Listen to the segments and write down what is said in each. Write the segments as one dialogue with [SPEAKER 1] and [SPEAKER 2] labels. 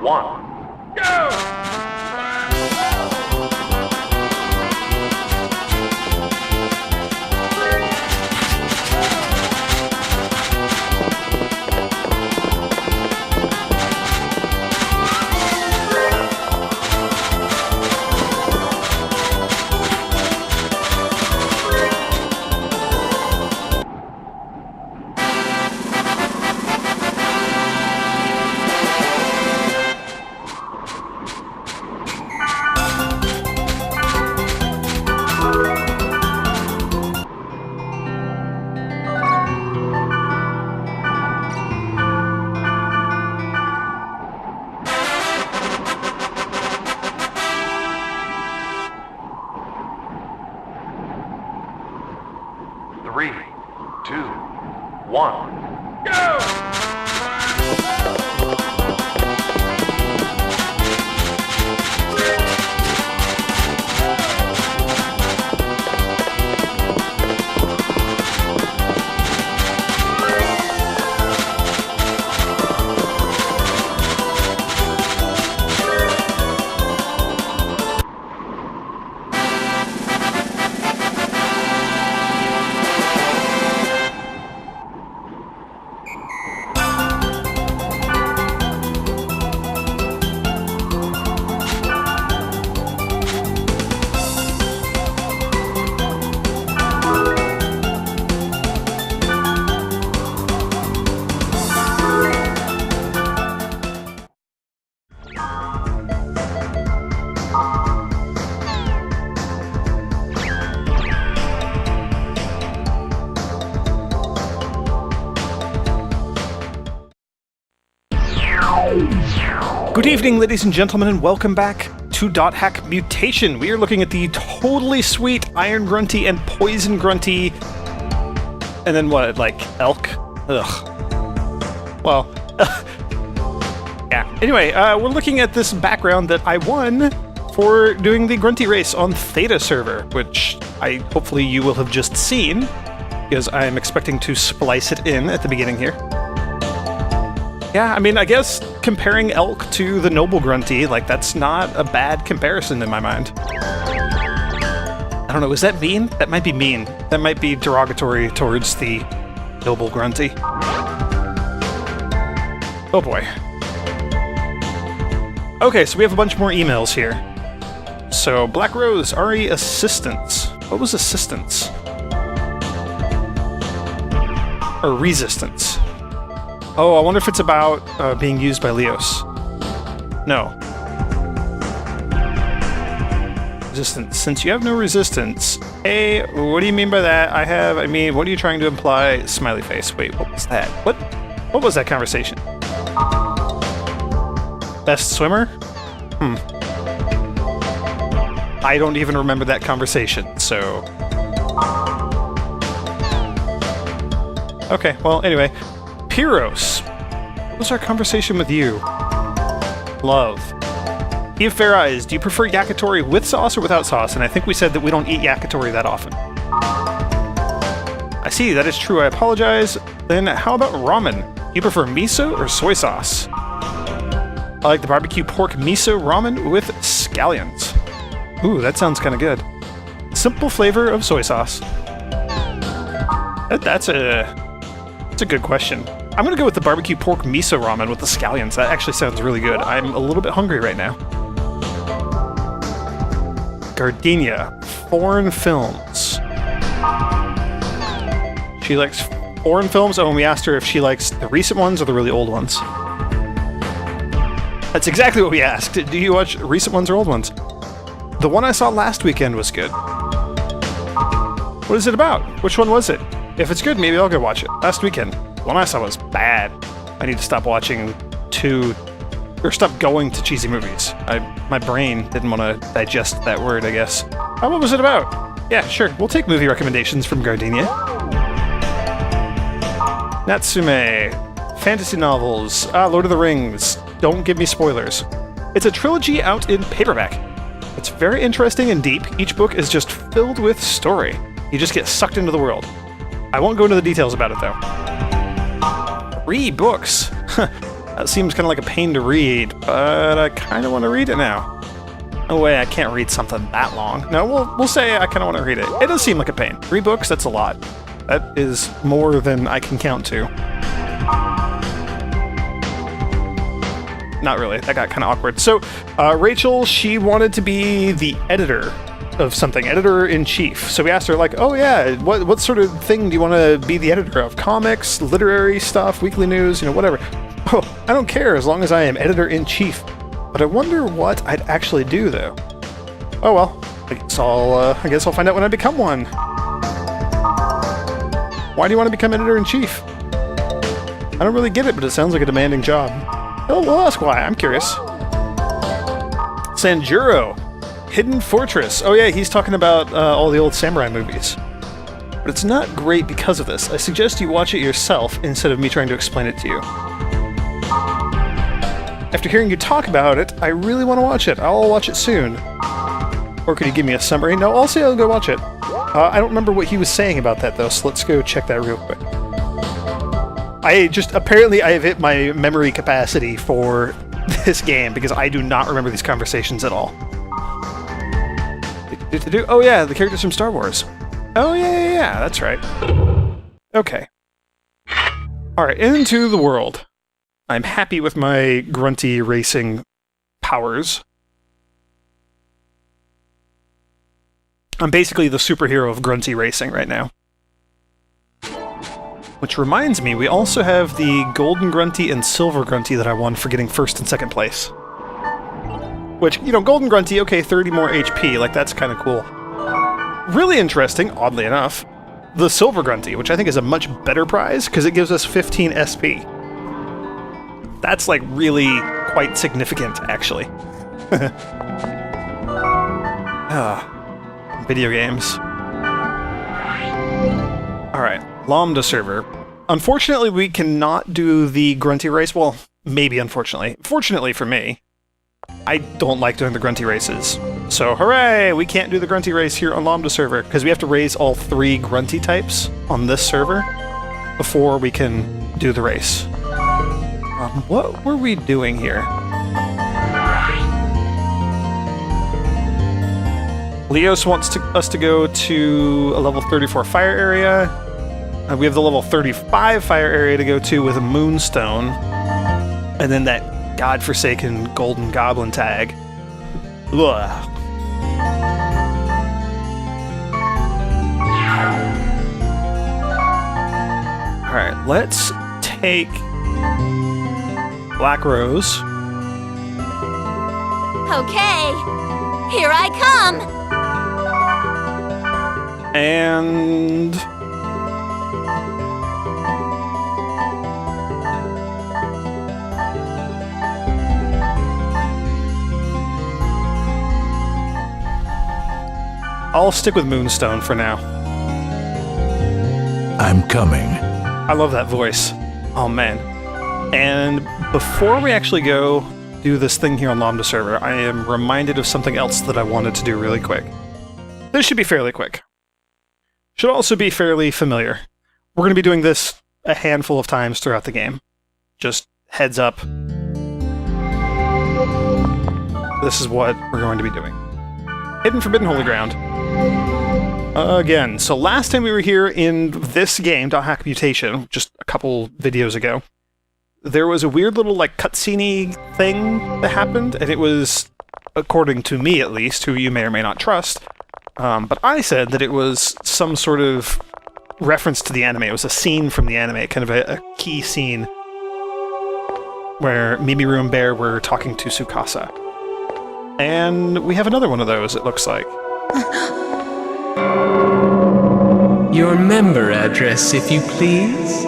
[SPEAKER 1] 1, go! Three, two, one, go! Good evening, ladies and gentlemen, and welcome back to .hack Mutation. We are looking at the totally sweet Iron Grunty and Poison Grunty, and then what, like, Elk? Ugh. Well, yeah. Anyway, we're looking at this background that I won for doing the Grunty race on Theta server, which hopefully you will have just seen, because I'm expecting to splice it in at the beginning here. Yeah, I mean, I guess comparing Elk to the Noble Grunty, like, that's not a bad comparison in my mind. I don't know, is that mean? That might be mean. That might be derogatory towards the Noble Grunty. Oh boy. Okay, so we have a bunch more emails here. So, Black Rose, RE Assistance. What was Assistance? Or Resistance? Oh, I wonder if it's about being used by Leos. No. Resistance. Since you have no resistance. Hey, what do you mean by that? I mean, what are you trying to imply? Smiley face. Wait, what was that? What was that conversation? Best swimmer? I don't even remember that conversation, so... Okay, well, anyway. Pyros. What was our conversation with you? Love. You have fair eyes. Do you prefer yakitori with sauce or without sauce? And I think we said that we don't eat yakitori that often. I see, that is true. I apologize. Then how about ramen? Do you prefer miso or soy sauce? I like the barbecue pork miso ramen with scallions. Ooh, that sounds kind of good. Simple flavor of soy sauce. That's a good question. I'm gonna go with the barbecue pork miso ramen with the scallions. That actually sounds really good. I'm a little bit hungry right now. Gardenia, foreign films. She likes foreign films. Oh, and we asked her if she likes the recent ones or the really old ones. That's exactly what we asked. Do you watch recent ones or old ones? The one I saw last weekend was good. What is it about? Which one was it? If it's good, maybe I'll go watch it. Last weekend. The one I saw was bad. I need to stop watching stop going to cheesy movies. My brain didn't want to digest that word, I guess. Oh, what was it about? Yeah, sure. We'll take movie recommendations from Gardenia. Natsume. Fantasy novels. Lord of the Rings. Don't give me spoilers. It's a trilogy out in paperback. It's very interesting and deep. Each book is just filled with story. You just get sucked into the world. I won't go into the details about it, though. 3 books. That seems kind of like a pain to read, but I kind of want to read it now. No way, I can't read something that long. No, we'll say I kind of want to read it. It does seem like a pain. 3 books, that's a lot. That is more than I can count to. Not really, that got kind of awkward. So, Rachel, she wanted to be the editor of something, editor-in-chief. So we asked her, like, oh yeah, what sort of thing do you want to be the editor of? Comics, literary stuff, weekly news, you know, whatever. Oh, I don't care as long as I am editor-in-chief. But I wonder what I'd actually do, though. Oh well, I guess I'll find out when I become one. Why do you want to become editor-in-chief? I don't really get it, but it sounds like a demanding job. Oh, we'll ask why. I'm curious. Sanjuro, Hidden Fortress. Oh yeah, he's talking about all the old samurai movies. But it's not great because of this. I suggest you watch it yourself instead of me trying to explain it to you. After hearing you talk about it, I really want to watch it. I'll watch it soon. Or could you give me a summary? No, I'll say I'll go watch it. I don't remember what he was saying about that, though, so let's go check that real quick. Apparently I have hit my memory capacity for this game, because I do not remember these conversations at all. Oh yeah, the characters from Star Wars. Oh yeah, that's right. Okay. Alright, into the world. I'm happy with my grunty racing powers. I'm basically the superhero of grunty racing right now. Which reminds me, we also have the golden grunty and silver grunty that I won for getting first and second place. Which, you know, golden grunty, okay, 30 more HP, like that's kind of cool. Really interesting, oddly enough, the silver grunty, which I think is a much better prize, because it gives us 15 SP. That's, like, really quite significant, actually. Video games. Alright, Lambda server. Unfortunately, we cannot do the grunty race. Well, maybe unfortunately. Fortunately for me, I don't like doing the grunty races. So, hooray! We can't do the grunty race here on Lambda server, because we have to raise all 3 grunty types on this server before we can do the race. What were we doing here? Leos wants us to go to a level 34 fire area. We have the level 35 fire area to go to with a moonstone. And then that godforsaken golden goblin tag. Ugh. Alright, let's take Black Rose.
[SPEAKER 2] Okay, here I come!
[SPEAKER 1] And... I'll stick with Moonstone for now.
[SPEAKER 3] I'm coming.
[SPEAKER 1] I love that voice. Oh man. And before we actually go do this thing here on Lambda server, I am reminded of something else that I wanted to do really quick. This should be fairly quick. Should also be fairly familiar. We're going to be doing this a handful of times throughout the game. Just heads up. This is what we're going to be doing. Hidden Forbidden Holy Ground. Again, so last time we were here in this game, .hack Mutation, just a couple videos ago, there was a weird little, like, cutscene-y thing that happened, and it was, according to me at least, who you may or may not trust, but I said that it was some sort of reference to the anime. It was a scene from the anime, kind of a key scene, where Mimiru and Bear were talking to Tsukasa. And we have another one of those, it looks like.
[SPEAKER 4] Your member address, if you please.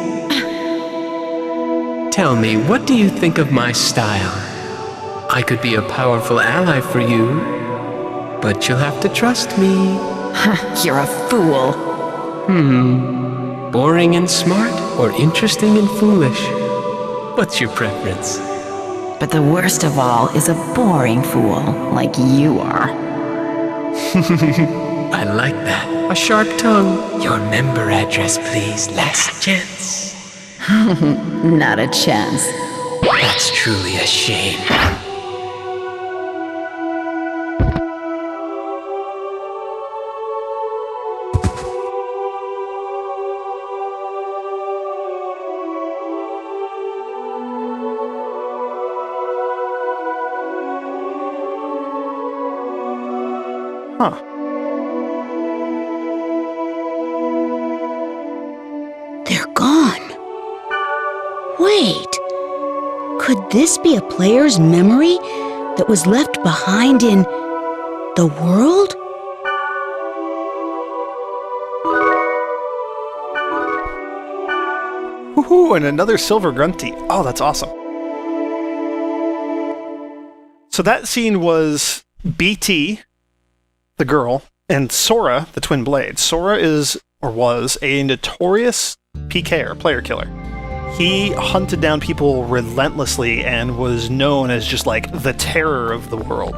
[SPEAKER 4] Tell me, what do you think of my style? I could be a powerful ally for you, but you'll have to trust me.
[SPEAKER 2] You're a fool.
[SPEAKER 4] Boring and smart, or interesting and foolish? What's your preference?
[SPEAKER 2] But the worst of all is a boring fool, like you are.
[SPEAKER 4] I like that. A sharp tongue. Your member address, please. Last chance.
[SPEAKER 2] Not a chance.
[SPEAKER 4] That's truly a shame.
[SPEAKER 1] Huh.
[SPEAKER 3] They're gone. Wait. Could this be a player's memory that was left behind in the world?
[SPEAKER 1] Woohoo! And another silver grunty. Oh, that's awesome. So that scene was BT, the girl, and Sora, the twin blade. Sora is, or was, a notorious PKer, player killer. He hunted down people relentlessly and was known as just like the terror of the world.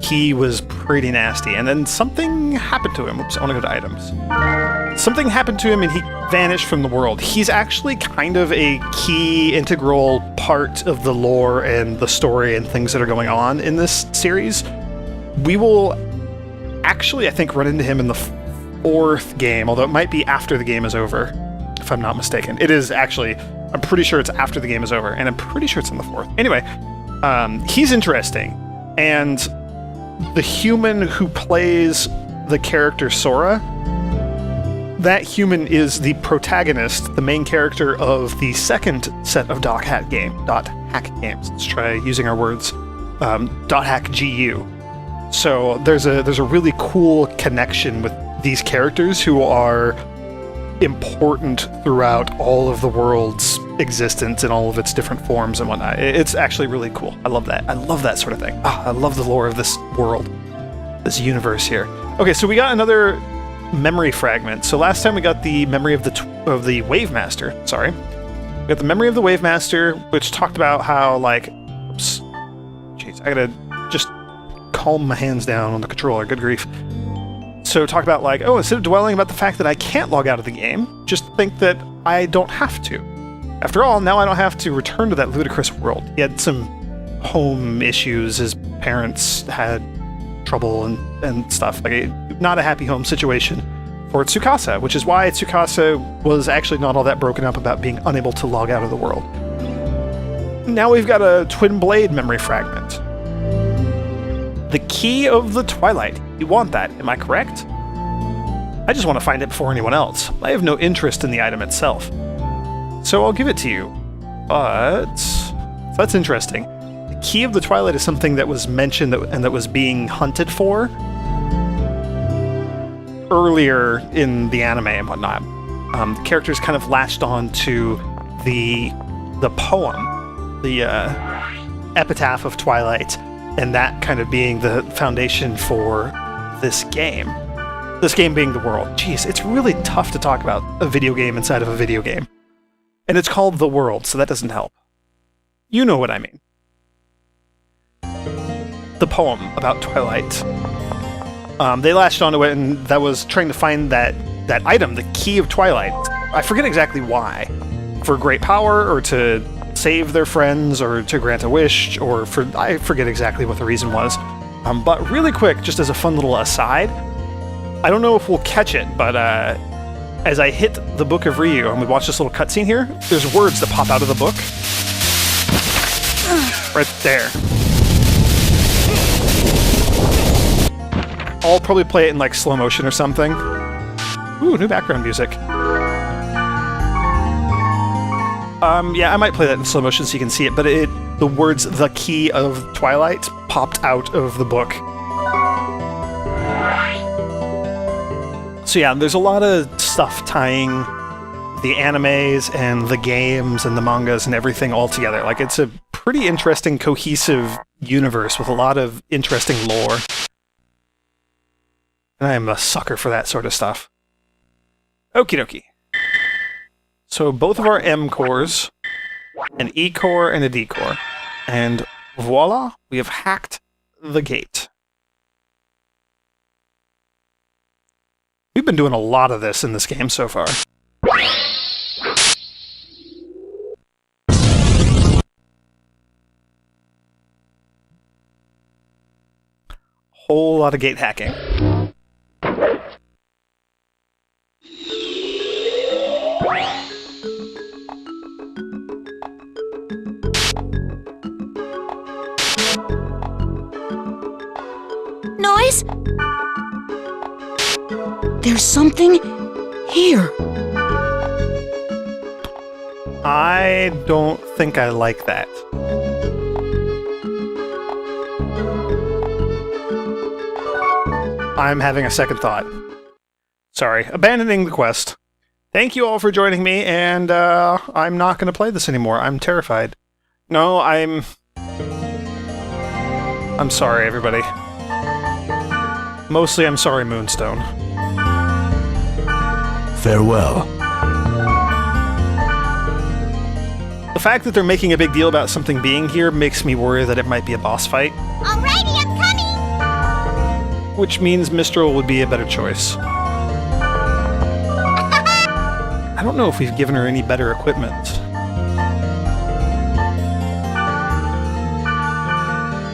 [SPEAKER 1] He was pretty nasty, and then something happened to him. Oops, I want to go to items. Something happened to him and he vanished from the world. He's actually kind of a key, integral part of the lore and the story and things that are going on in this series. We will actually, I think, run into him in the fourth game, although it might be after the game is over, if I'm not mistaken. It is actually, I'm pretty sure it's after the game is over, and I'm pretty sure it's in the fourth. Anyway, he's interesting, and the human who plays the character Sora, that human is the protagonist, the main character of the second set of Dot Hack games. Let's try using our words. Dot Hack GU. So there's a really cool connection with these characters who are important throughout all of the world's existence in all of its different forms and whatnot. It's actually really cool. I love that. I love that sort of thing. I love the lore of this world, this universe here. Okay, so we got another memory fragment. So last time we got the memory of the Wave Master. Sorry, we got the memory of the Wave Master, which talked about how like, oops, jeez, I gotta just calm my hands down on the controller. Good grief. So talk about like, oh, instead of dwelling about the fact that I can't log out of the game, just think that I don't have to. After all, now I don't have to return to that ludicrous world. He had some home issues. His parents had trouble and stuff. Like, not a happy home situation for Tsukasa, which is why Tsukasa was actually not all that broken up about being unable to log out of the world. Now we've got a Twin Blade memory fragment. The Key of the Twilight. You want that, am I correct? I just want to find it before anyone else. I have no interest in the item itself. So I'll give it to you. But so that's interesting. The Key of the Twilight is something that was mentioned and that was being hunted for earlier in the anime and whatnot. The characters kind of latched on to the poem, the epitaph of Twilight, and that kind of being the foundation for this game. This game being the world. Jeez, it's really tough to talk about a video game inside of a video game. And it's called The World, so that doesn't help. You know what I mean. The poem about Twilight. They latched onto it, and that was trying to find that item, the Key of Twilight. I forget exactly why. For great power, or to save their friends, or to grant a wish, or I forget exactly what the reason was. But really quick, just as a fun little aside, I don't know if we'll catch it, but as I hit the Book of Ryu, and we watch this little cutscene here, there's words that pop out of the book. Right there. I'll probably play it in like slow motion or something. Ooh, new background music. Yeah, I might play that in slow motion so you can see it, but the words "the Key of Twilight" popped out of the book. So yeah, there's a lot of stuff tying the animes and the games and the mangas and everything all together. Like, it's a pretty interesting, cohesive universe with a lot of interesting lore. And I am a sucker for that sort of stuff. Okie dokie. So both of our M cores, an E core and a D core. And voila, we have hacked the gate. We've been doing a lot of this in this game so far. whole lot of gate hacking.
[SPEAKER 3] Noise? There's something here.
[SPEAKER 1] I don't think I like that. I'm having a second thought. Sorry, abandoning the quest. Thank you all for joining me, and I'm not going to play this anymore. I'm terrified. No, I'm sorry, everybody. Mostly I'm sorry, Moonstone.
[SPEAKER 5] Farewell.
[SPEAKER 1] The fact that they're making a big deal about something being here makes me worry that it might be a boss fight.
[SPEAKER 6] Alrighty, I'm coming!
[SPEAKER 1] Which means Mistral would be a better choice. I don't know if we've given her any better equipment.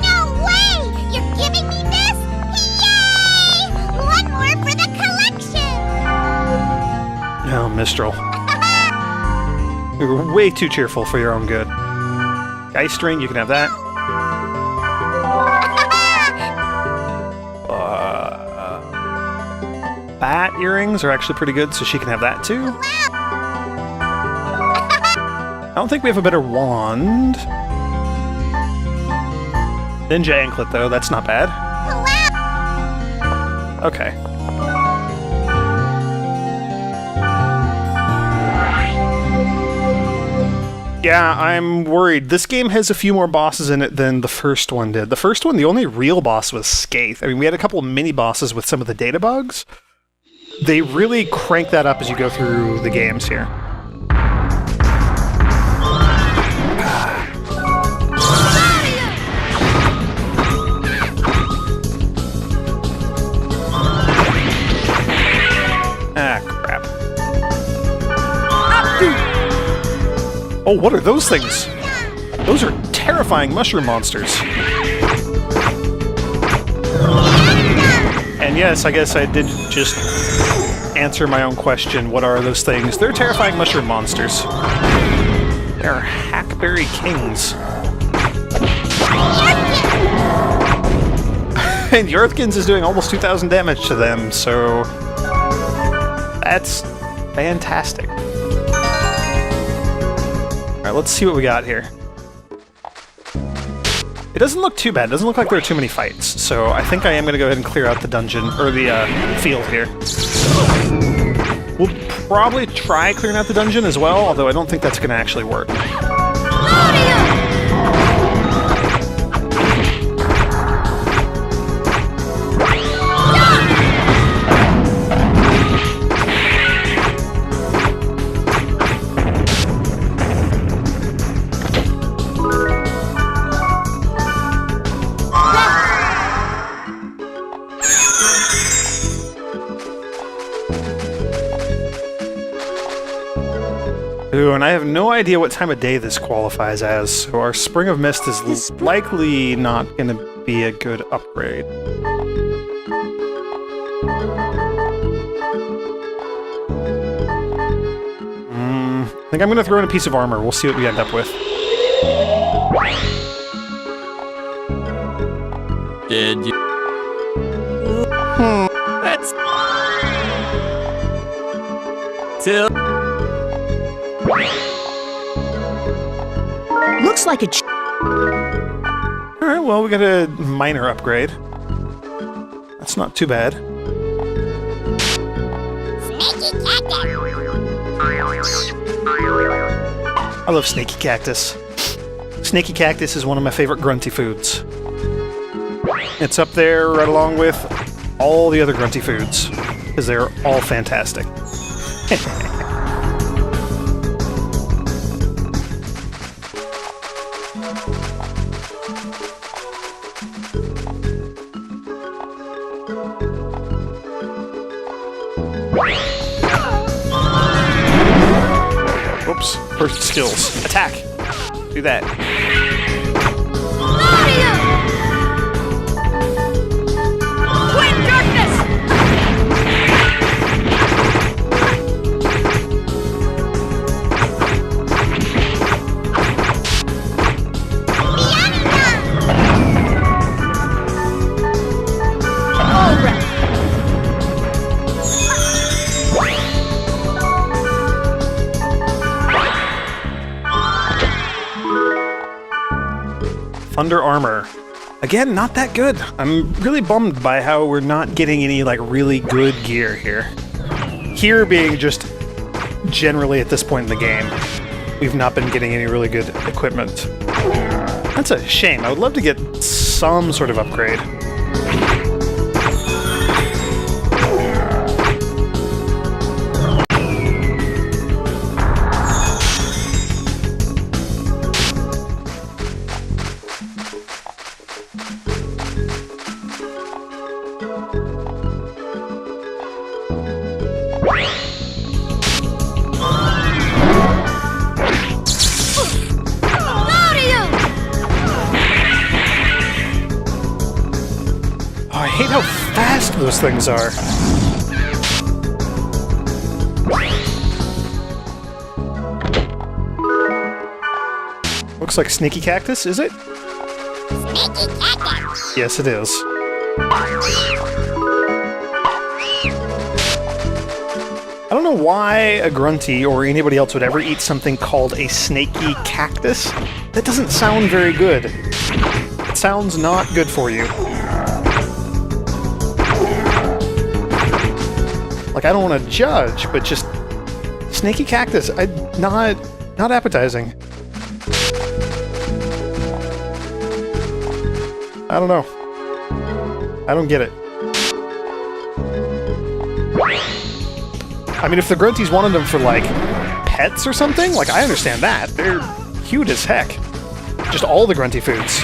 [SPEAKER 6] No way! You're giving me this? Yay! One more for the collection!
[SPEAKER 1] No, Mistral. You're way too cheerful for your own good. Ice string, you can have that. Bat earrings are actually pretty good, so she can have that too. I don't think we have a better wand. Ninja anklet, though, that's not bad. Okay. Yeah, I'm worried. This game has a few more bosses in it than the first one did. The first one, the only real boss was Skaith. I mean, we had a couple of mini-bosses with some of the data bugs. They really crank that up as you go through the games here. Ah, crap. Oh, what are those things? Those are terrifying mushroom monsters. And yes, I guess I did just answer my own question. What are those things? They're terrifying mushroom monsters. They're hackberry kings. And Yorthkins is doing almost 2,000 damage to them, so that's fantastic. Alright, let's see what we got here. It doesn't look too bad. It doesn't look like there are too many fights, so I think I am going to go ahead and clear out the dungeon, or the field here. We'll probably try clearing out the dungeon as well, although I don't think that's going to actually work. Ooh, and I have no idea what time of day this qualifies as, so our Spring of Mist is likely not going to be a good upgrade. I think I'm going to throw in a piece of armor. We'll see what we end up with.
[SPEAKER 5] Did you? That's... Till...
[SPEAKER 3] Looks like a
[SPEAKER 1] Alright, well, we got a minor upgrade. That's not too bad.
[SPEAKER 6] Snaky cactus!
[SPEAKER 1] I love Snaky Cactus. Snaky Cactus is one of my favorite grunty foods. It's up there right along with all the other grunty foods, because they're all fantastic. Oops. First skills. Attack. Do that. Thunder Armor. Again, not that good. I'm really bummed by how we're not getting any, like, really good gear here. Here being just generally at this point in the game, we've not been getting any really good equipment. That's a shame. I would love to get some sort of upgrade. I hate how fast those things are. Looks like Sneaky Cactus, is it?
[SPEAKER 6] Sneaky cactus.
[SPEAKER 1] Yes, it is. I don't know why a Grunty or anybody else would ever eat something called a snaky cactus. That doesn't sound very good. It sounds not good for you. Like, I don't want to judge, but just snaky cactus, not appetizing. I don't know. I don't get it. I mean, if the Grunties wanted them for, like, pets or something, like, I understand that. They're cute as heck. Just all the Grunty foods.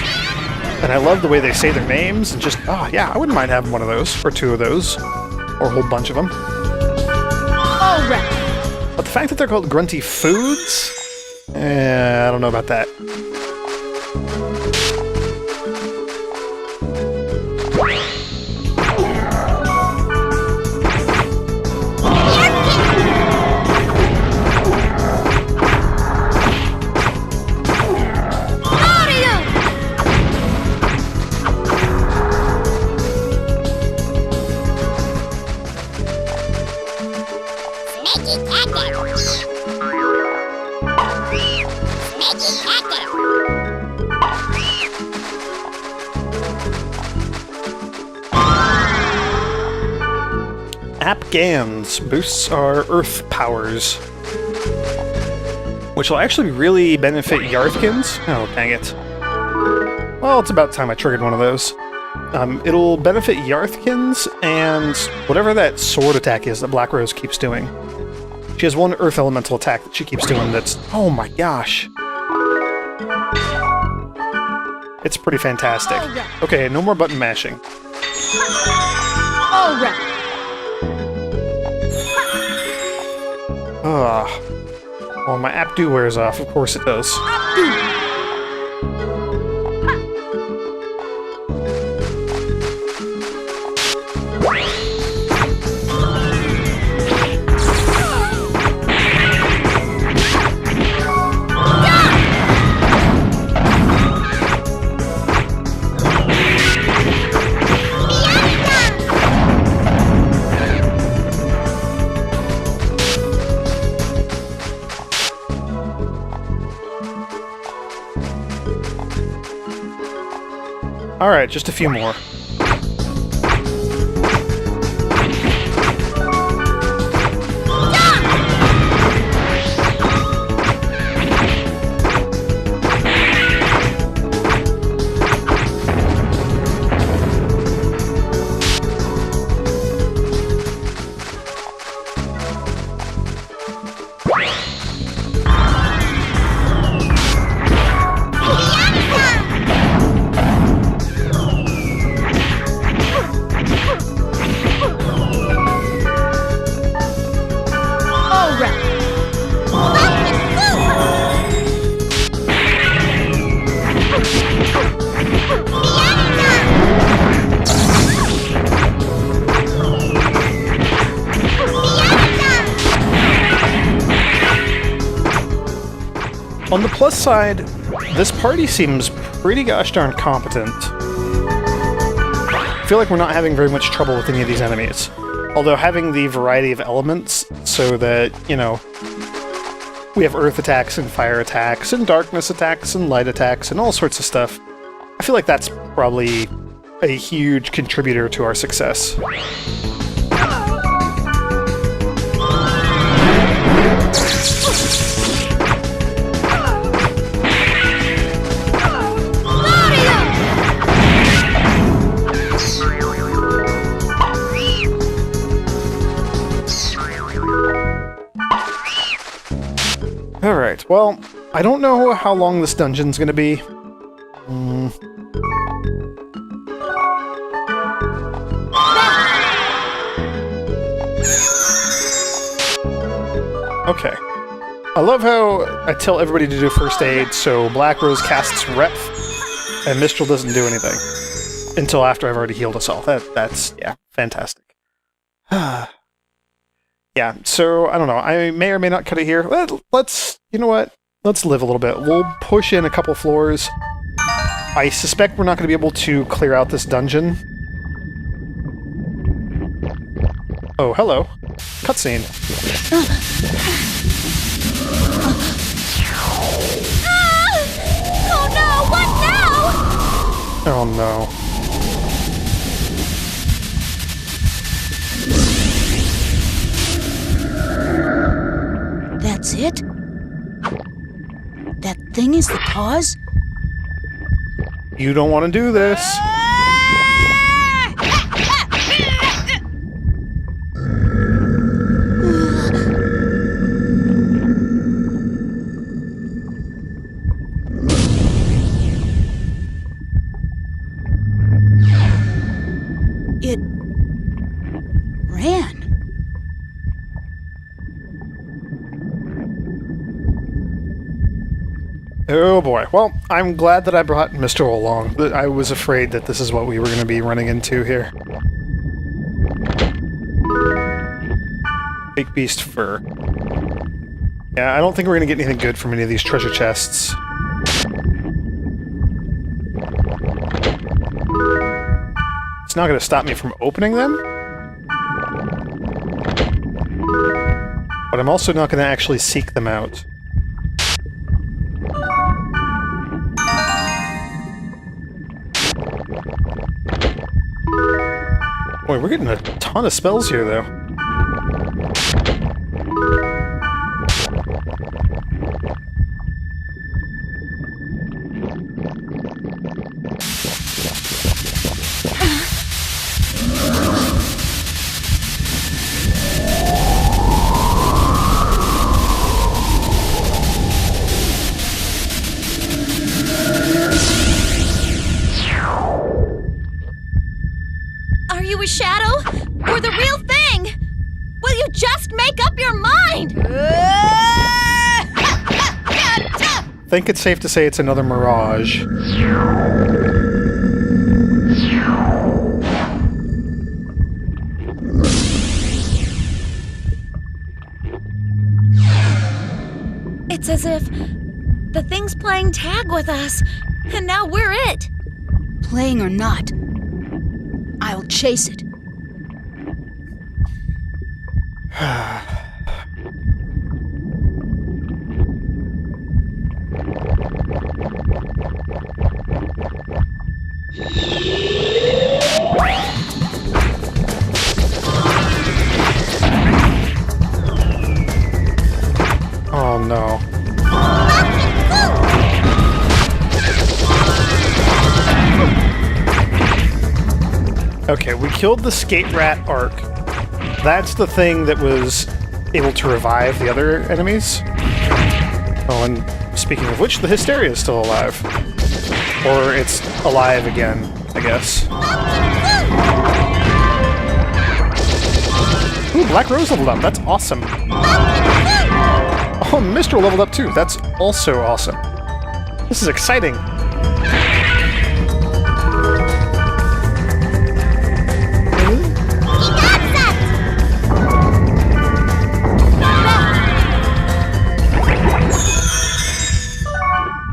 [SPEAKER 1] And I love the way they say their names, and just, oh, yeah, I wouldn't mind having one of those, or two of those, or a whole bunch of them. But the fact that they're called Grunty foods? I don't know about that.
[SPEAKER 6] Sneaky cactus. Sneaky cactus.
[SPEAKER 1] Apgans boosts our earth powers, which will actually really benefit Yarthkins. Oh, dang it. Well, it's about time I triggered one of those. It'll benefit Yarthkins and whatever that sword attack is that Black Rose keeps doing. She has one earth elemental attack that she keeps doing that's... Oh my gosh. It's pretty fantastic. Okay, no more button mashing. Well, my Apdu wears off. Of course it does. Alright, just a few more. On the plus side, this party seems pretty gosh darn competent. I feel like we're not having very much trouble with any of these enemies. Although having the variety of elements so that, you know, we have earth attacks and fire attacks and darkness attacks and light attacks and all sorts of stuff I feel like that's probably a huge contributor to our success. Alright, well, I don't know how long this dungeon's gonna be. Okay. I love how I tell everybody to do first aid, so Black Rose casts Rep, and Mistral doesn't do anything. Until after I've already healed us all. That's, yeah, fantastic. Yeah, so, I don't know, I may or may not cut it here. Let's, you know what? Let's live a little bit. We'll push in a couple floors. I suspect we're not going to be able to clear out this dungeon. Oh, hello. Cutscene.
[SPEAKER 6] Oh no, what now?
[SPEAKER 1] Oh no.
[SPEAKER 3] That's it? That thing is the cause?
[SPEAKER 1] You don't want to do this.
[SPEAKER 3] It ran.
[SPEAKER 1] Oh boy. Well, I'm glad that I brought Mistral along. I was afraid that this is what we were going to be running into here. Big beast fur. Yeah, I don't think we're going to get anything good from any of these treasure chests. It's not going to stop me from opening them. But I'm also not going to actually seek them out. Boy, we're getting a ton of spells here, though.
[SPEAKER 6] Are you a shadow? Or the real thing? Will you just make up your mind?
[SPEAKER 1] Think it's safe to say it's another mirage.
[SPEAKER 6] It's as if the thing's playing tag with us, and now we're it.
[SPEAKER 3] Playing or not, I'll chase it.
[SPEAKER 1] Oh no. Okay, we killed the skate rat arc. That's the thing that was able to revive the other enemies. Oh, and speaking of which, the Hysteria is still alive. Or it's alive again, I guess. Ooh, Black Rose leveled up. That's awesome. Oh, Mistral leveled up too. That's also awesome. This is exciting.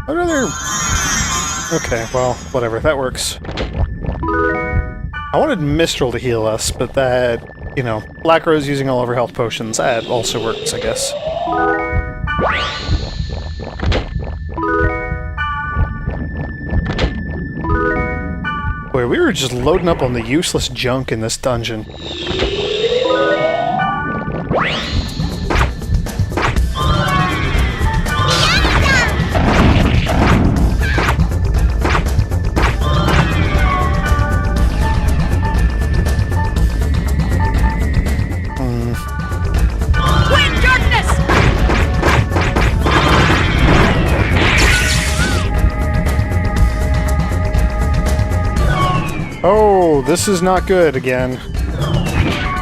[SPEAKER 1] What other... Okay, well, whatever. That works. I wanted Mistral to heal us, but that... You know, Black Rose using all of her health potions, that also works, I guess. are just loading up on the useless junk in this dungeon. Oh, this is not good again.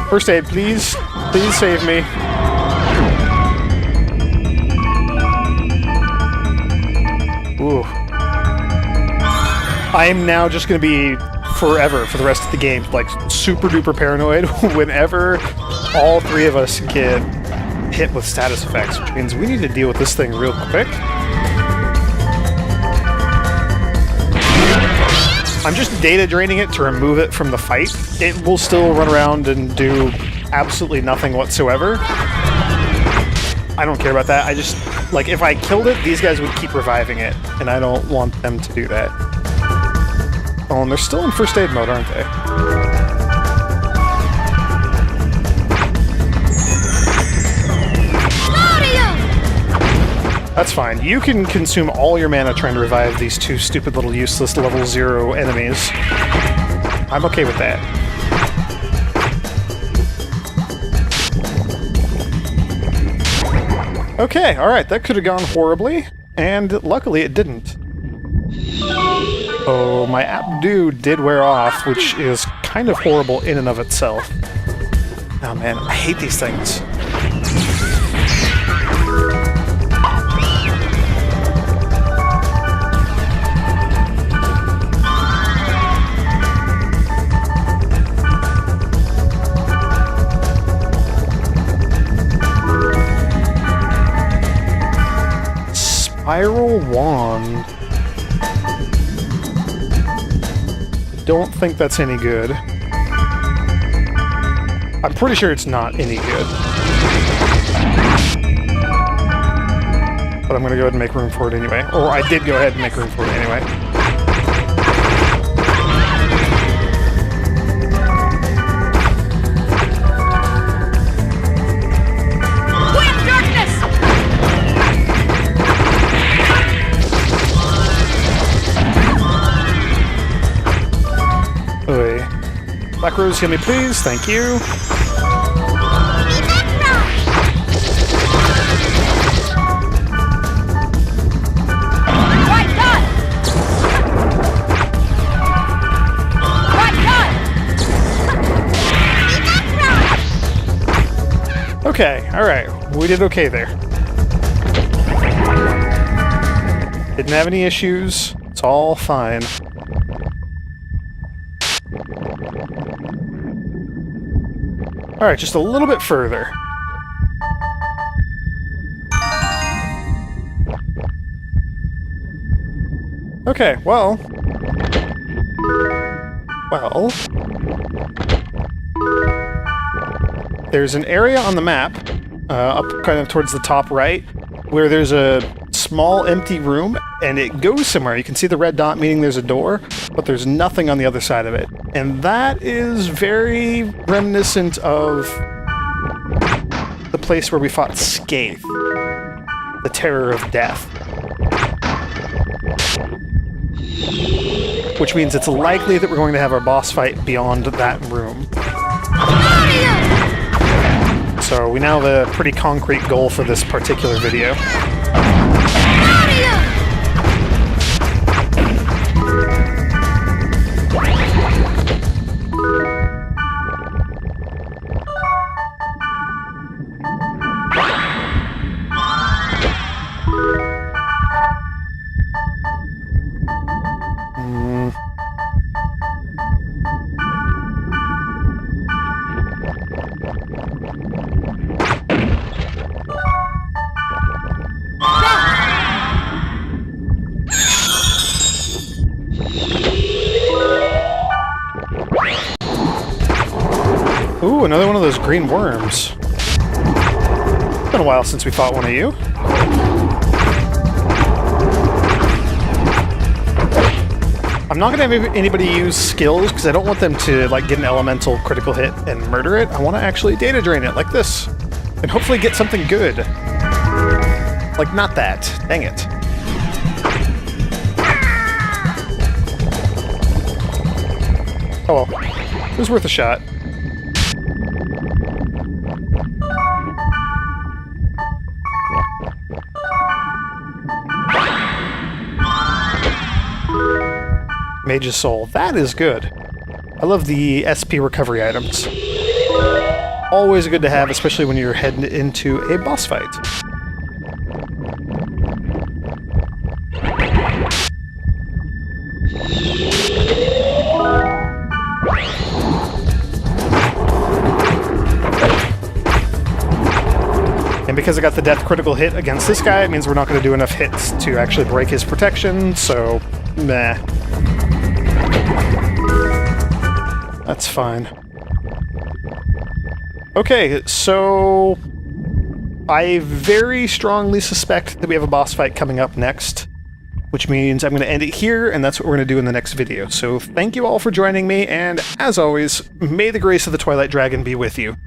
[SPEAKER 1] First aid, please. Please save me. Ooh. I am now just going to be forever for the rest of the game, like super duper paranoid whenever all three of us get hit with status effects, which means we need to deal with this thing real quick. I'm just data draining it to remove it from the fight. It will still run around and do absolutely nothing whatsoever. I don't care about that. I just, like, if I killed it, these guys would keep reviving it, and I don't want them to do that. Oh, and they're still in first aid mode, aren't they? That's fine. You can consume all your mana trying to revive these two stupid little useless level 0 enemies. I'm okay with that. Okay, alright, that could have gone horribly, and luckily it didn't. Oh, my Abdu did wear off, which is kind of horrible in and of itself. Oh man, I hate these things. Spiral Wand. Don't think that's any good. I'm pretty sure it's not any good. But I'm gonna go ahead and make room for it anyway. Or I did go ahead and make room for it anyway. Black Rose, heal me please, thank you. Okay, alright, we did okay there. Didn't have any issues, it's all fine. Alright, just a little bit further. Okay, well... There's an area on the map, up kind of towards the top right, where there's a small empty room, and it goes somewhere. You can see the red dot, meaning there's a door, but there's nothing on the other side of it. And that is very reminiscent of the place where we fought Scathe, the Terror of Death. Which means it's likely that we're going to have our boss fight beyond that room. So we now have a pretty concrete goal for this particular video. Ooh, another one of those green worms. It's been a while since we fought one of you. I'm not going to have anybody use skills because I don't want them to like get an elemental critical hit and murder it. I want to actually data drain it like this. And hopefully get something good. Like not that. Dang it. Oh well. It was worth a shot. Mage's Soul. That is good. I love the SP recovery items. Always good to have, especially when you're heading into a boss fight. And because I got the death critical hit against this guy, it means we're not going to do enough hits to actually break his protection, so meh. That's fine. Okay, so I very strongly suspect that we have a boss fight coming up next, which means I'm going to end it here, and that's what we're going to do in the next video. So thank you all for joining me, and as always, may the grace of the Twilight Dragon be with you.